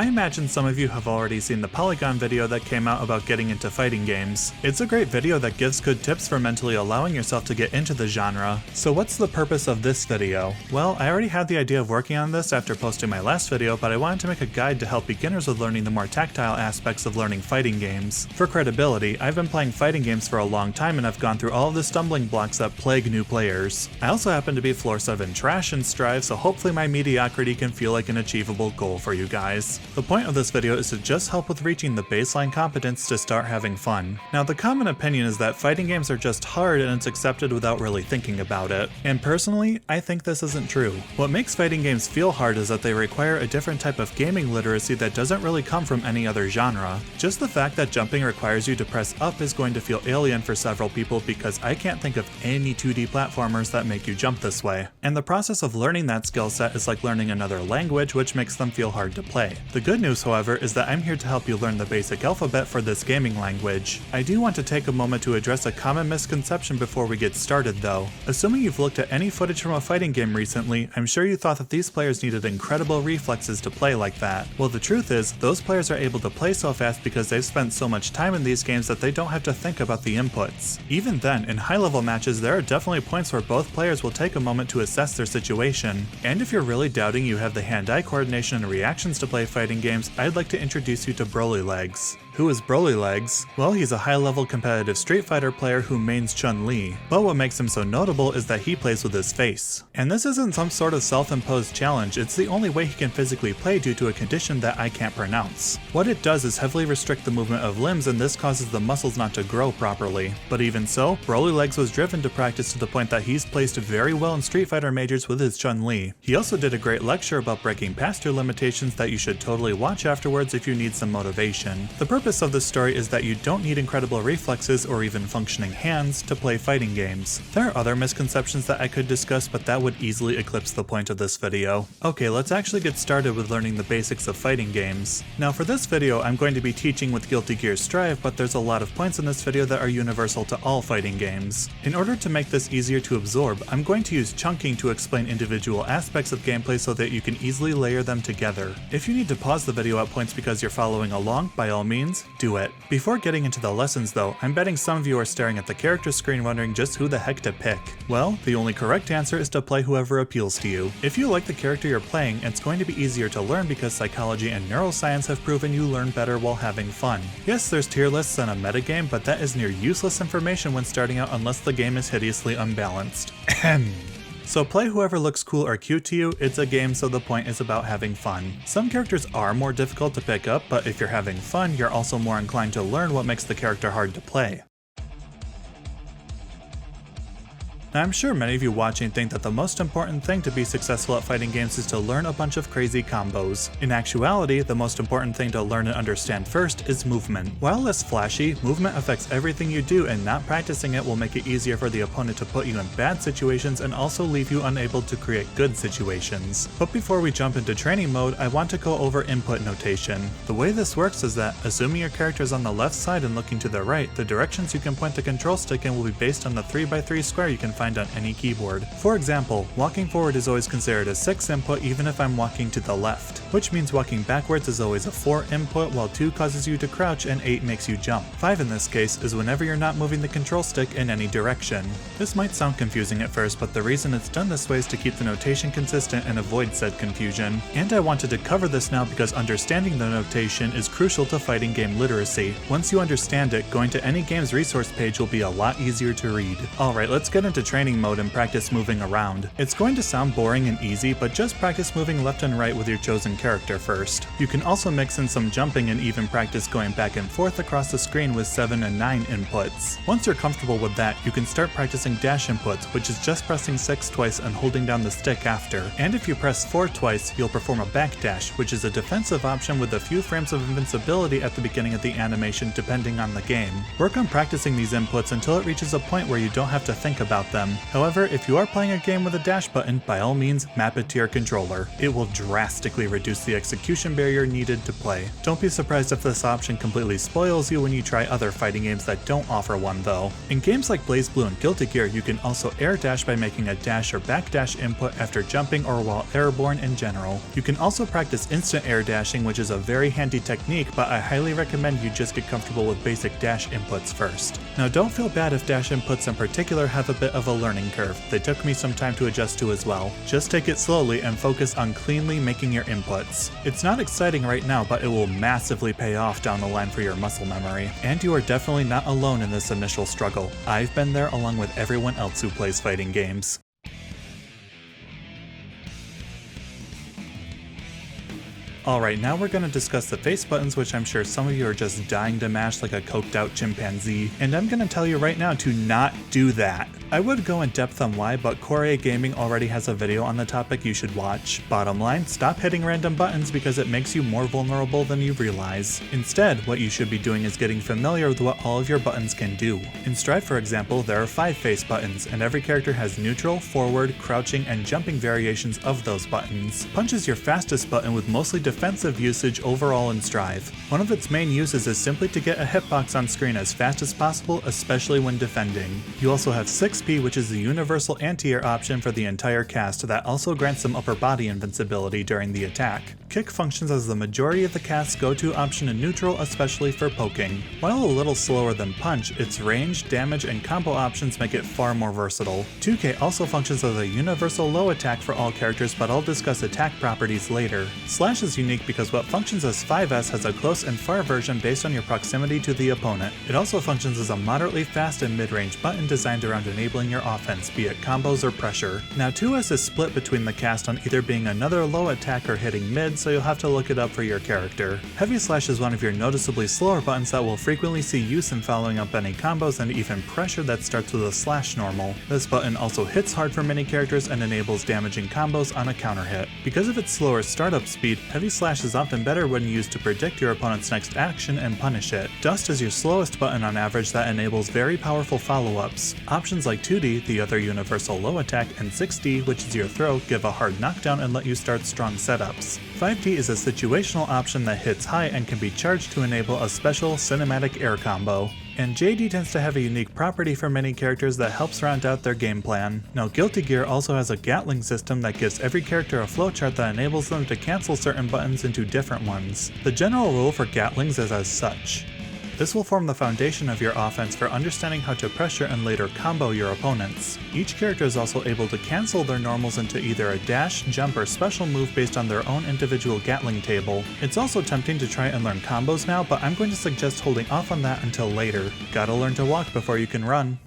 I imagine some of you have already seen the Polygon video that came out about getting into fighting games. It's a great video that gives good tips for mentally allowing yourself to get into the genre. So what's the purpose of this video? Well, I already had the idea of working on this after posting my last video, but I wanted to make a guide to help beginners with learning the more tactile aspects of learning fighting games. For credibility, I've been playing fighting games for a long time and I've gone through all of the stumbling blocks that plague new players. I also happen to be floor 7 trash in Strive, so hopefully my mediocrity can feel like an achievable goal for you guys. The point of this video is to just help with reaching the baseline competence to start having fun. Now, the common opinion is that fighting games are just hard and it's accepted without really thinking about it. And personally, I think this isn't true. What makes fighting games feel hard is that they require a different type of gaming literacy that doesn't really come from any other genre. Just the fact that jumping requires you to press up is going to feel alien for several people because I can't think of any 2D platformers that make you jump this way. And the process of learning that skill set is like learning another language, which makes them feel hard to play. The good news, however, is that I'm here to help you learn the basic alphabet for this gaming language. I do want to take a moment to address a common misconception before we get started though. Assuming you've looked at any footage from a fighting game recently, I'm sure you thought that these players needed incredible reflexes to play like that. Well, the truth is, those players are able to play so fast because they've spent so much time in these games that they don't have to think about the inputs. Even then, in high-level matches, there are definitely points where both players will take a moment to assess their situation. And if you're really doubting you have the hand-eye coordination and reactions to play fighting games, I'd like to introduce you to Broly Legs. Who is Broly Legs? Well, he's a high-level competitive Street Fighter player who mains Chun-Li, but what makes him so notable is that he plays with his face. And this isn't some sort of self-imposed challenge, it's the only way he can physically play due to a condition that I can't pronounce. What it does is heavily restrict the movement of limbs, and this causes the muscles not to grow properly. But even so, Broly Legs was driven to practice to the point that he's placed very well in Street Fighter majors with his Chun-Li. He also did a great lecture about breaking past your limitations that you should totally watch afterwards if you need some motivation. The purpose of this story is that you don't need incredible reflexes or even functioning hands to play fighting games. There are other misconceptions that I could discuss, but that would easily eclipse the point of this video. Okay, let's actually get started with learning the basics of fighting games. Now for this video, I'm going to be teaching with Guilty Gear Strive, but there's a lot of points in this video that are universal to all fighting games. In order to make this easier to absorb, I'm going to use chunking to explain individual aspects of gameplay so that you can easily layer them together. If you need to pause the video at points because you're following along, by all means, do it. Before getting into the lessons though, I'm betting some of you are staring at the character screen wondering just who the heck to pick. Well, the only correct answer is to play whoever appeals to you. If you like the character you're playing, it's going to be easier to learn because psychology and neuroscience have proven you learn better while having fun. Yes, there's tier lists and a metagame, but that is near useless information when starting out unless the game is hideously unbalanced. So play whoever looks cool or cute to you. It's a game, so the point is about having fun. Some characters are more difficult to pick up, but if you're having fun, you're also more inclined to learn what makes the character hard to play. Now, I'm sure many of you watching think that the most important thing to be successful at fighting games is to learn a bunch of crazy combos. In actuality, the most important thing to learn and understand first is movement. While less flashy, movement affects everything you do, and not practicing it will make it easier for the opponent to put you in bad situations and also leave you unable to create good situations. But before we jump into training mode, I want to go over input notation. The way this works is that, assuming your character is on the left side and looking to the right, the directions you can point the control stick in will be based on the 3x3 square you can find on any keyboard. For example, walking forward is always considered a 6 input even if I'm walking to the left, which means walking backwards is always a 4 input, while 2 causes you to crouch and 8 makes you jump. 5 in this case is whenever you're not moving the control stick in any direction. This might sound confusing at first, but the reason it's done this way is to keep the notation consistent and avoid said confusion. And I wanted to cover this now because understanding the notation is crucial to fighting game literacy. Once you understand it, going to any game's resource page will be a lot easier to read. Alright, let's get into training mode and practice moving around. It's going to sound boring and easy, but just practice moving left and right with your chosen character first. You can also mix in some jumping and even practice going back and forth across the screen with 7 and 9 inputs. Once you're comfortable with that, you can start practicing dash inputs, which is just pressing 6 twice and holding down the stick after. And if you press 4 twice, you'll perform a backdash, which is a defensive option with a few frames of invincibility at the beginning of the animation depending on the game. Work on practicing these inputs until it reaches a point where you don't have to think about them. them. However, if you are playing a game with a dash button, by all means map it to your controller. It will drastically reduce the execution barrier needed to play. Don't be surprised if this option completely spoils you when you try other fighting games that don't offer one though. In games like BlazBlue and Guilty Gear, you can also air dash by making a dash or backdash input after jumping or while airborne in general. You can also practice instant air dashing, which is a very handy technique, but I highly recommend you just get comfortable with basic dash inputs first. Now don't feel bad if dash inputs in particular have a bit of a learning curve. They took me some time to adjust to as well. Just take it slowly and focus on cleanly making your inputs. It's not exciting right now, but it will massively pay off down the line for your muscle memory. And you are definitely not alone in this initial struggle. I've been there along with everyone else who plays fighting games. Alright, now we're going to discuss the face buttons, which I'm sure some of you are just dying to mash like a coked out chimpanzee, and I'm going to tell you right now to not do that. I would go in depth on why, but Core Gaming already has a video on the topic you should watch. Bottom line, stop hitting random buttons because it makes you more vulnerable than you realize. Instead, what you should be doing is getting familiar with what all of your buttons can do. In Strive, for example, there are 5 face buttons, and every character has neutral, forward, crouching, and jumping variations of those buttons. Punch is your fastest button with mostly defensive usage overall in Strive. One of its main uses is simply to get a hitbox on screen as fast as possible, especially when defending. You also have 6P, which is the universal anti-air option for the entire cast that also grants them upper body invincibility during the attack. Kick functions as the majority of the cast's go-to option in neutral, especially for poking. While a little slower than Punch, its range, damage, and combo options make it far more versatile. 2K also functions as a universal low attack for all characters, but I'll discuss attack properties later. Slash is unique because what functions as 5S has a close and far version based on your proximity to the opponent. It also functions as a moderately fast and mid-range button designed around enabling your offense, be it combos or pressure. Now 2S is split between the cast on either being another low attack or hitting mid, so you'll have to look it up for your character. Heavy Slash is one of your noticeably slower buttons that will frequently see use in following up any combos and even pressure that starts with a slash normal. This button also hits hard for many characters and enables damaging combos on a counter hit. Because of its slower startup speed, Heavy Slash is often better when used to predict your opponent's next action and punish it. Dust is your slowest button on average that enables very powerful follow-ups. Options like 2D, the other universal low attack, and 6D, which is your throw, give a hard knockdown and let you start strong setups. 5D is a situational option that hits high and can be charged to enable a special cinematic air combo. And JD tends to have a unique property for many characters that helps round out their game plan. Now Guilty Gear also has a Gatling system that gives every character a flowchart that enables them to cancel certain buttons into different ones. The general rule for Gatlings is as such. This will form the foundation of your offense for understanding how to pressure and later combo your opponents. Each character is also able to cancel their normals into either a dash, jump, or special move based on their own individual Gatling table. It's also tempting to try and learn combos now, but I'm going to suggest holding off on that until later. Gotta learn to walk before you can run.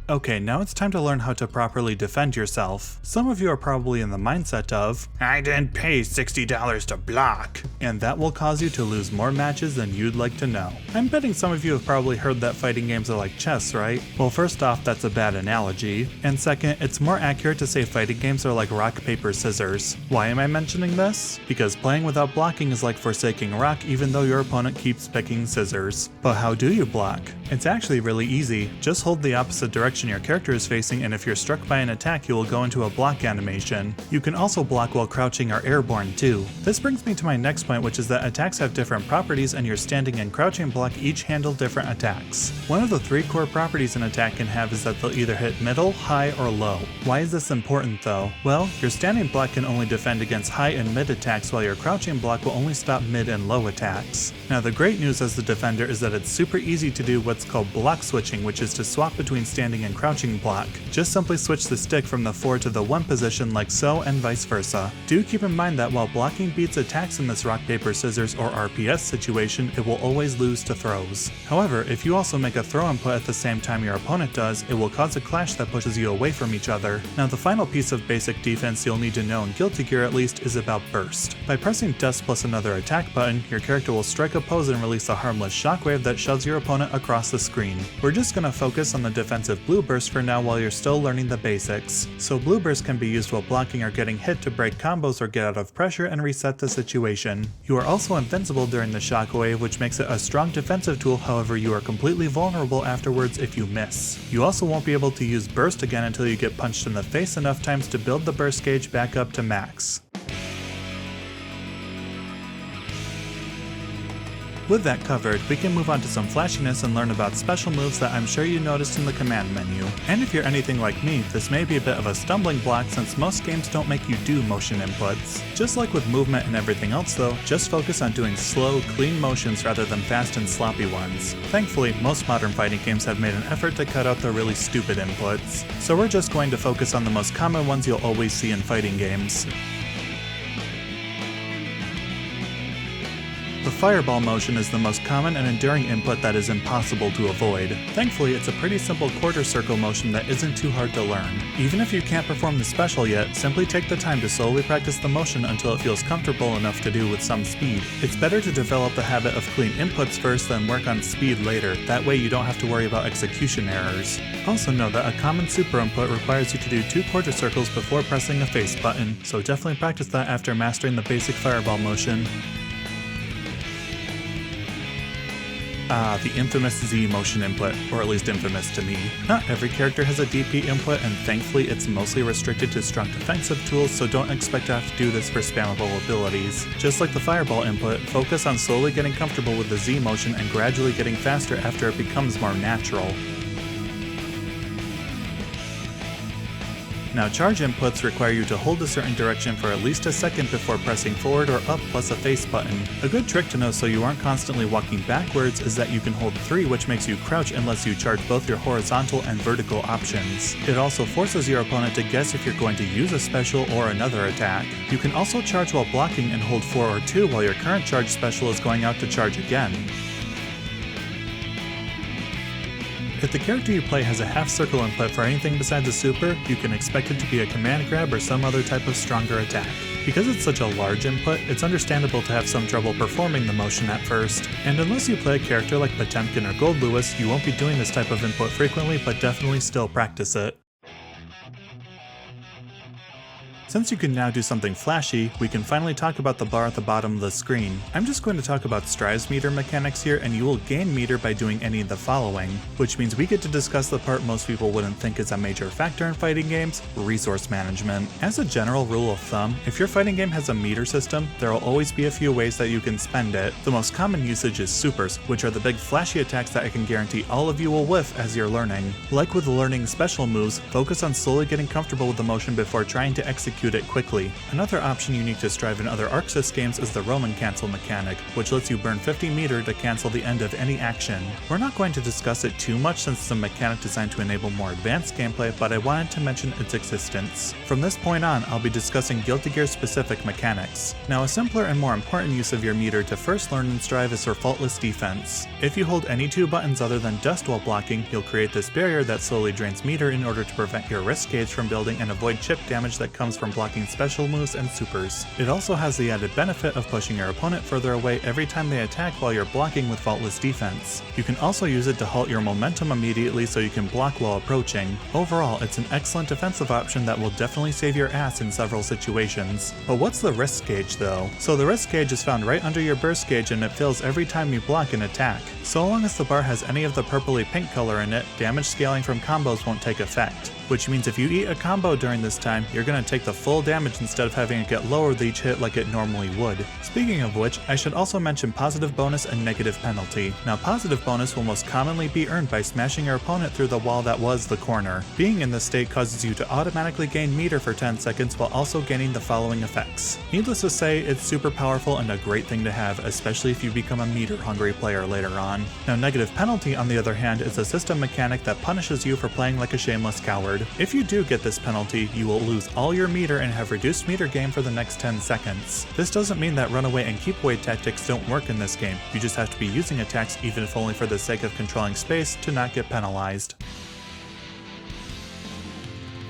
Okay, now it's time to learn how to properly defend yourself. Some of you are probably in the mindset of, I didn't pay $60 to block, and that will cause you to lose more matches than you'd like to know. I'm betting some of you have probably heard that fighting games are like chess, right? Well, first off, that's a bad analogy, and second, it's more accurate to say fighting games are like rock, paper, scissors. Why am I mentioning this? Because playing without blocking is like forsaking rock even though your opponent keeps picking scissors. But how do you block? It's actually really easy. Just hold the opposite direction your character is facing, and if you're struck by an attack, you will go into a block animation. You can also block while crouching or airborne too. This brings me to my next point, which is that attacks have different properties and your standing and crouching block each handle different attacks. One of the 3 core properties an attack can have is that they'll either hit middle, high, or low. Why is this important though? Well, your standing block can only defend against high and mid attacks, while your crouching block will only stop mid and low attacks. Now the great news as the defender is that it's super easy to do what's called block switching, which is to swap between standing and crouching block. Just simply switch the stick from the 4 to the 1 position like so, and vice versa. Do keep in mind that while blocking beats attacks in this rock, paper, scissors, or RPS situation, it will always lose to throws. However, if you also make a throw input at the same time your opponent does, it will cause a clash that pushes you away from each other. Now the final piece of basic defense you'll need to know in Guilty Gear at least is about burst. By pressing dust plus another attack button, your character will strike a pose and release a harmless shockwave that shoves your opponent across the screen. We're just gonna focus on the defensive blue blue burst for now while you're still learning the basics. So blue burst can be used while blocking or getting hit to break combos or get out of pressure and reset the situation. You are also invincible during the shockwave, which makes it a strong defensive tool, however you are completely vulnerable afterwards if you miss. You also won't be able to use burst again until you get punched in the face enough times to build the burst gauge back up to max. With that covered, we can move on to some flashiness and learn about special moves that I'm sure you noticed in the command menu. And if you're anything like me, this may be a bit of a stumbling block since most games don't make you do motion inputs. Just like with movement and everything else though, just focus on doing slow, clean motions rather than fast and sloppy ones. Thankfully, most modern fighting games have made an effort to cut out the really stupid inputs. So we're just going to focus on the most common ones you'll always see in fighting games. The fireball motion is the most common and enduring input that is impossible to avoid. Thankfully, it's a pretty simple quarter circle motion that isn't too hard to learn. Even if you can't perform the special yet, simply take the time to slowly practice the motion until it feels comfortable enough to do with some speed. It's better to develop the habit of clean inputs first than work on speed later, that way you don't have to worry about execution errors. Also know that a common super input requires you to do 2 quarter circles before pressing a face button, so definitely practice that after mastering the basic fireball motion. The infamous Z motion input, or at least infamous to me. Not every character has a DP input, and thankfully it's mostly restricted to strong defensive tools, so don't expect to have to do this for spammable abilities. Just like the fireball input, focus on slowly getting comfortable with the Z motion and gradually getting faster after it becomes more natural. Now charge inputs require you to hold a certain direction for at least a second before pressing forward or up plus a face button. A good trick to know so you aren't constantly walking backwards is that you can hold 3, which makes you crouch unless you charge both your horizontal and vertical options. It also forces your opponent to guess if you're going to use a special or another attack. You can also charge while blocking and hold 4 or 2 while your current charge special is going out to charge again. If the character you play has a half circle input for anything besides a super, you can expect it to be a command grab or some other type of stronger attack. Because it's such a large input, it's understandable to have some trouble performing the motion at first. And unless you play a character like Potemkin or Gold Lewis, you won't be doing this type of input frequently, but definitely still practice it. Since you can now do something flashy, we can finally talk about the bar at the bottom of the screen. I'm just going to talk about Strive's meter mechanics here, and you will gain meter by doing any of the following, which means we get to discuss the part most people wouldn't think is a major factor in fighting games: resource management. As a general rule of thumb, if your fighting game has a meter system, there will always be a few ways that you can spend it. The most common usage is supers, which are the big flashy attacks that I can guarantee all of you will whiff as you're learning. Like with learning special moves, focus on slowly getting comfortable with the motion before trying to execute it quickly. Another option unique to Strive and other Arc Sys games is the Roman cancel mechanic, which lets you burn 50 meter to cancel the end of any action. We're not going to discuss it too much since it's a mechanic designed to enable more advanced gameplay, but I wanted to mention its existence. From this point on, I'll be discussing Guilty Gear specific mechanics. Now, a simpler and more important use of your meter to first learn in Strive is for faultless defense. If you hold any 2 buttons other than dust while blocking, you'll create this barrier that slowly drains meter in order to prevent your wrist gauge from building and avoid chip damage that comes from blocking special moves and supers. It also has the added benefit of pushing your opponent further away every time they attack while you're blocking with faultless defense. You can also use it to halt your momentum immediately so you can block while approaching. Overall, it's an excellent defensive option that will definitely save your ass in several situations. But what's the wrist gauge though? So the wrist gauge is found right under your burst gauge and it fills every time you block an attack. So long as the bar has any of the purpley pink color in it, damage scaling from combos won't take effect. Which means if you eat a combo during this time, you're going to take the full damage instead of having it get lower with each hit like it normally would. Speaking of which, I should also mention positive bonus and negative penalty. Now positive bonus will most commonly be earned by smashing your opponent through the wall that was the corner. Being in this state causes you to automatically gain meter for 10 seconds while also gaining the following effects. Needless to say, it's super powerful and a great thing to have, especially if you become a meter hungry player later on. Now negative penalty on the other hand is a system mechanic that punishes you for playing like a shameless coward. If you do get this penalty, you will lose all your meter and have reduced meter gain for the next 10 seconds. This doesn't mean that runaway and keep away tactics don't work in this game. You just have to be using attacks, even if only for the sake of controlling space, to not get penalized.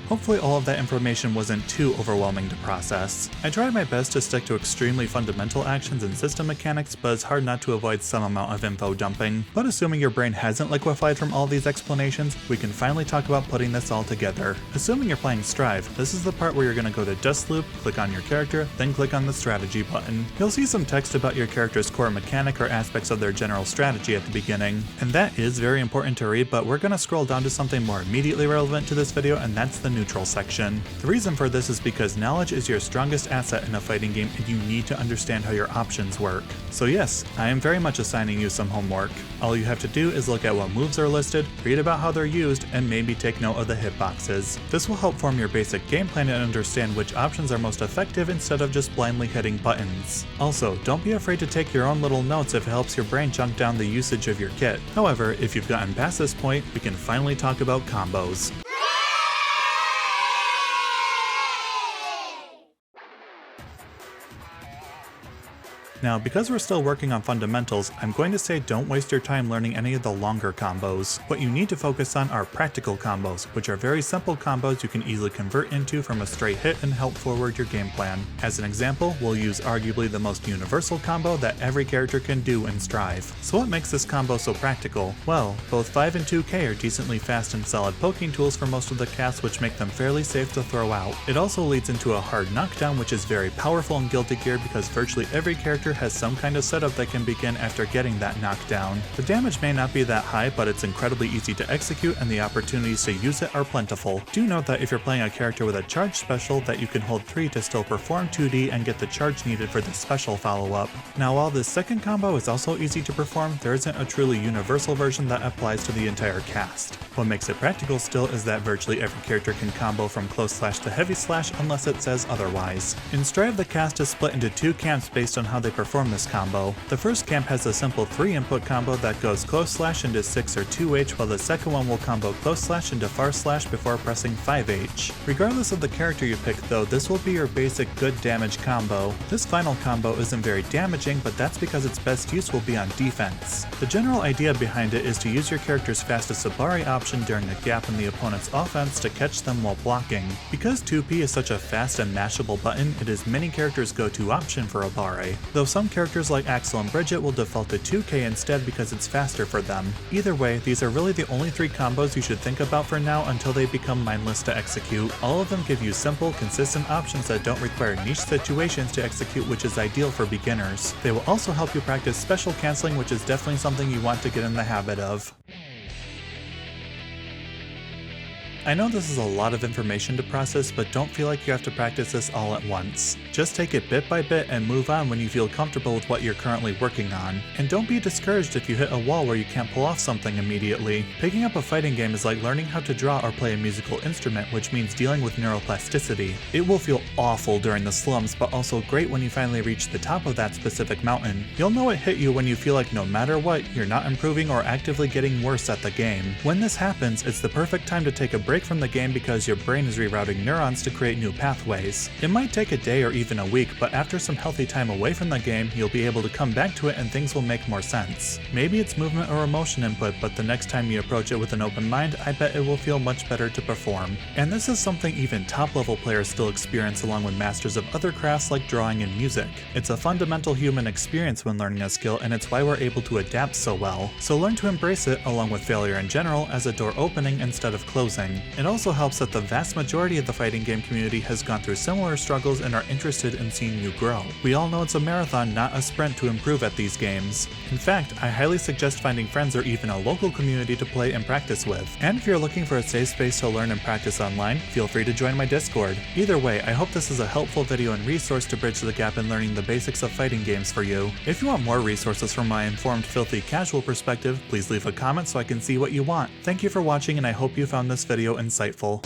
Hopefully all of that information wasn't too overwhelming to process. I tried my best to stick to extremely fundamental actions and system mechanics, but it's hard not to avoid some amount of info dumping. But assuming your brain hasn't liquefied from all these explanations, we can finally talk about putting this all together. Assuming you're playing Strive, this is the part where you're going to go to Dustloop, click on your character, then click on the strategy button. You'll see some text about your character's core mechanic or aspects of their general strategy at the beginning, and that is very important to read, but we're going to scroll down to something more immediately relevant to this video, and that's the neutral section. The reason for this is because knowledge is your strongest asset in a fighting game, and you need to understand how your options work. So yes, I am very much assigning you some homework. All you have to do is look at what moves are listed, read about how they're used, and maybe take note of the hitboxes. This will help form your basic game plan and understand which options are most effective instead of just blindly hitting buttons. Also, don't be afraid to take your own little notes if it helps your brain chunk down the usage of your kit. However, if you've gotten past this point, we can finally talk about combos. Now, because we're still working on fundamentals, I'm going to say don't waste your time learning any of the longer combos. What you need to focus on are practical combos, which are very simple combos you can easily convert into from a straight hit and help forward your game plan. As an example, we'll use arguably the most universal combo that every character can do in Strive. So what makes this combo so practical? Well, both 5 and 2K are decently fast and solid poking tools for most of the casts, which make them fairly safe to throw out. It also leads into a hard knockdown, which is very powerful in Guilty Gear because virtually every character has some kind of setup that can begin after getting that knockdown. The damage may not be that high, but it's incredibly easy to execute and the opportunities to use it are plentiful. Do note that if you're playing a character with a charge special, that you can hold 3 to still perform 2D and get the charge needed for the special follow-up. Now while this second combo is also easy to perform, there isn't a truly universal version that applies to the entire cast. What makes it practical still is that virtually every character can combo from close slash to heavy slash unless it says otherwise. In Strive, the cast is split into 2 camps based on how they perform this combo. The first camp has a simple 3-input combo that goes close slash into 6 or 2H, while the second one will combo close slash into far slash before pressing 5H. Regardless of the character you pick though, this will be your basic good damage combo. This final combo isn't very damaging, but that's because its best use will be on defense. The general idea behind it is to use your character's fastest Sabari option during a gap in the opponent's offense to catch them while blocking. Because 2P is such a fast and mashable button, it is many characters' go-to option for Abare, though some characters like Axel and Bridget will default to 2K instead because it's faster for them. Either way, these are really the only 3 combos you should think about for now until they become mindless to execute. All of them give you simple, consistent options that don't require niche situations to execute, which is ideal for beginners. They will also help you practice special canceling, which is definitely something you want to get in the habit of. I know this is a lot of information to process, but don't feel like you have to practice this all at once. Just take it bit by bit and move on when you feel comfortable with what you're currently working on. And don't be discouraged if you hit a wall where you can't pull off something immediately. Picking up a fighting game is like learning how to draw or play a musical instrument, which means dealing with neuroplasticity. It will feel awful during the slumps, but also great when you finally reach the top of that specific mountain. You'll know it hit you when you feel like no matter what, you're not improving or actively getting worse at the game. When this happens, it's the perfect time to take a break from the game because your brain is rerouting neurons to create new pathways. It might take a day or even a week, but after some healthy time away from the game, you'll be able to come back to it and things will make more sense. Maybe it's movement or emotion input, but the next time you approach it with an open mind, I bet it will feel much better to perform. And this is something even top-level players still experience along with masters of other crafts like drawing and music. It's a fundamental human experience when learning a skill, and it's why we're able to adapt so well. So learn to embrace it, along with failure in general, as a door opening instead of closing. It also helps that the vast majority of the fighting game community has gone through similar struggles and are interested in seeing you grow. We all know it's a marathon, not a sprint, to improve at these games. In fact, I highly suggest finding friends or even a local community to play and practice with. And if you're looking for a safe space to learn and practice online, feel free to join my Discord. Either way, I hope this is a helpful video and resource to bridge the gap in learning the basics of fighting games for you. If you want more resources from my informed, filthy, casual perspective, please leave a comment so I can see what you want. Thank you for watching, and I hope you found this video insightful.